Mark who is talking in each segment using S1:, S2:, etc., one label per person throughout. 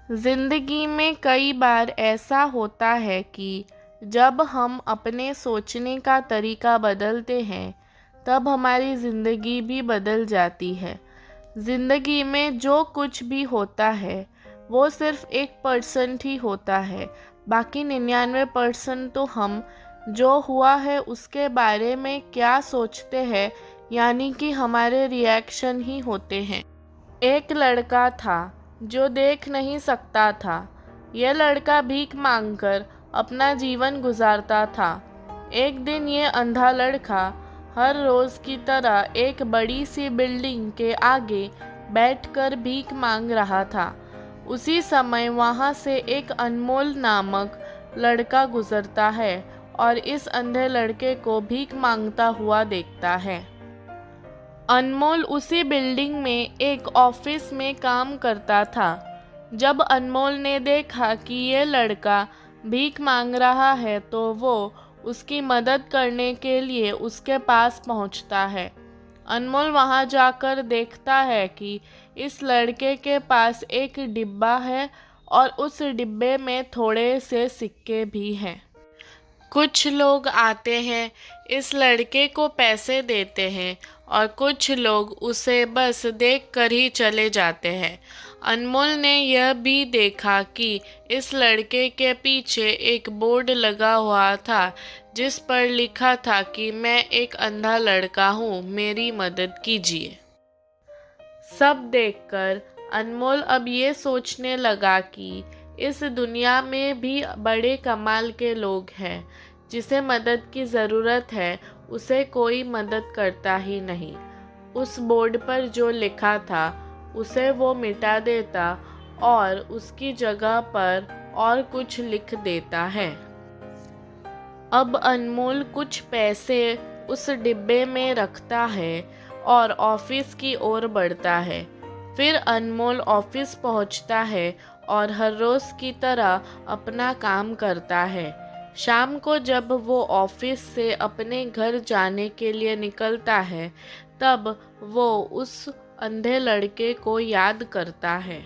S1: ज़िंदगी में कई बार ऐसा होता है कि जब हम अपने सोचने का तरीका बदलते हैं, तब हमारी ज़िंदगी भी बदल जाती है। ज़िंदगी में जो कुछ भी होता है, वो सिर्फ 1% ही होता है। बाकी 99% तो हम जो हुआ है उसके बारे में क्या सोचते हैं, यानी कि हमारे रिएक्शन ही होते हैं। एक लड़का था जो देख नहीं सकता था। यह लड़का भीख मांगकर अपना जीवन गुजारता था। एक दिन ये अंधा लड़का हर रोज की तरह एक बड़ी सी बिल्डिंग के आगे बैठकर भीख मांग रहा था। उसी समय वहां से एक अनमोल नामक लड़का गुजरता है और इस अंधे लड़के को भीख मांगता हुआ देखता है। अनमोल उसी बिल्डिंग में एक ऑफिस में काम करता था। जब अनमोल ने देखा कि ये लड़का भीख मांग रहा है, तो वो उसकी मदद करने के लिए उसके पास पहुंचता है। अनमोल वहां जाकर देखता है कि इस लड़के के पास एक डिब्बा है और उस डिब्बे में थोड़े से सिक्के भी हैं। कुछ लोग आते हैं, इस लड़के को पैसे देते हैं और कुछ लोग उसे बस देख कर ही चले जाते हैं। अनमोल ने यह भी देखा कि इस लड़के के पीछे एक बोर्ड लगा हुआ था जिस पर लिखा था कि मैं एक अंधा लड़का हूँ, मेरी मदद कीजिए। सब देखकर अनमोल अब ये सोचने लगा कि इस दुनिया में भी बड़े कमाल के लोग हैं। जिसे मदद की ज़रूरत है उसे कोई मदद करता ही नहीं। उस बोर्ड पर जो लिखा था उसे वो मिटा देता और उसकी जगह पर और कुछ लिख देता है। अब अनमोल कुछ पैसे उस डिब्बे में रखता है और ऑफिस की ओर बढ़ता है। फिर अनमोल ऑफिस पहुंचता है और हर रोज की तरह अपना काम करता है। शाम को जब वो ऑफिस से अपने घर जाने के लिए निकलता है, तब वो उस अंधे लड़के को याद करता है।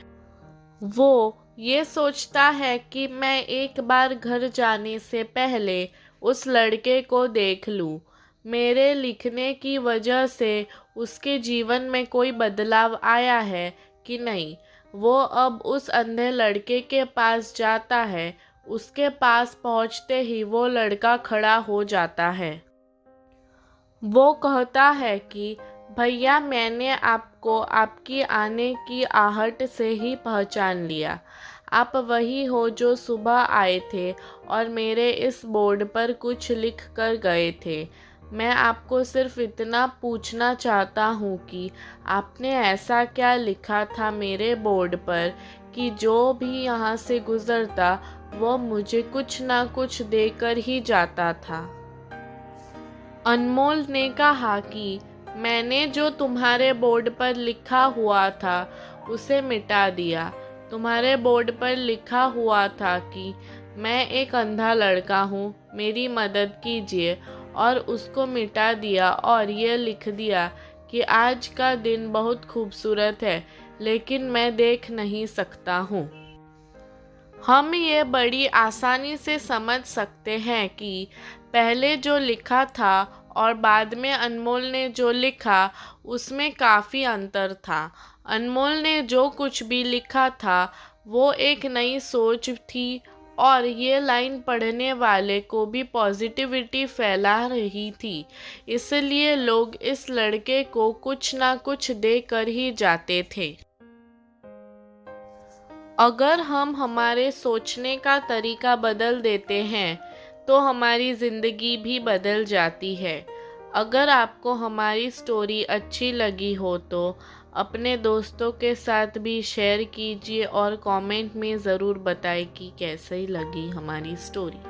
S1: वो ये सोचता है कि मैं एक बार घर जाने से पहले उस लड़के को देख लूं। मेरे लिखने की वजह से उसके जीवन में कोई बदलाव आया है कि नहीं। वो अब उस अंधे लड़के के पास जाता है। उसके पास पहुंचते ही वो लड़का खड़ा हो जाता है। वो कहता है कि भैया, मैंने आपको आपकी आने की आहट से ही पहचान लिया। आप वही हो जो सुबह आए थे और मेरे इस बोर्ड पर कुछ लिख कर गए थे। मैं आपको सिर्फ इतना पूछना चाहता हूँ कि आपने ऐसा क्या लिखा था मेरे बोर्ड पर कि जो भी यहाँ से गुजरता वो मुझे कुछ ना कुछ देकर ही जाता था। अनमोल ने कहा कि मैंने जो तुम्हारे बोर्ड पर लिखा हुआ था उसे मिटा दिया। तुम्हारे बोर्ड पर लिखा हुआ था कि मैं एक अंधा लड़का हूँ, मेरी मदद कीजिए, और उसको मिटा दिया और ये लिख दिया कि आज का दिन बहुत खूबसूरत है, लेकिन मैं देख नहीं सकता हूँ। हम ये बड़ी आसानी से समझ सकते हैं कि पहले जो लिखा था और बाद में अनमोल ने जो लिखा उसमें काफ़ी अंतर था। अनमोल ने जो कुछ भी लिखा था वो एक नई सोच थी और ये लाइन पढ़ने वाले को भी पॉजिटिविटी फैला रही थी। इसलिए लोग इस लड़के को कुछ ना कुछ देकर ही जाते थे। अगर हम हमारे सोचने का तरीका बदल देते हैं तो हमारी ज़िंदगी भी बदल जाती है। अगर आपको हमारी स्टोरी अच्छी लगी हो तो अपने दोस्तों के साथ भी शेयर कीजिए और कमेंट में ज़रूर बताएं कि कैसी लगी हमारी स्टोरी।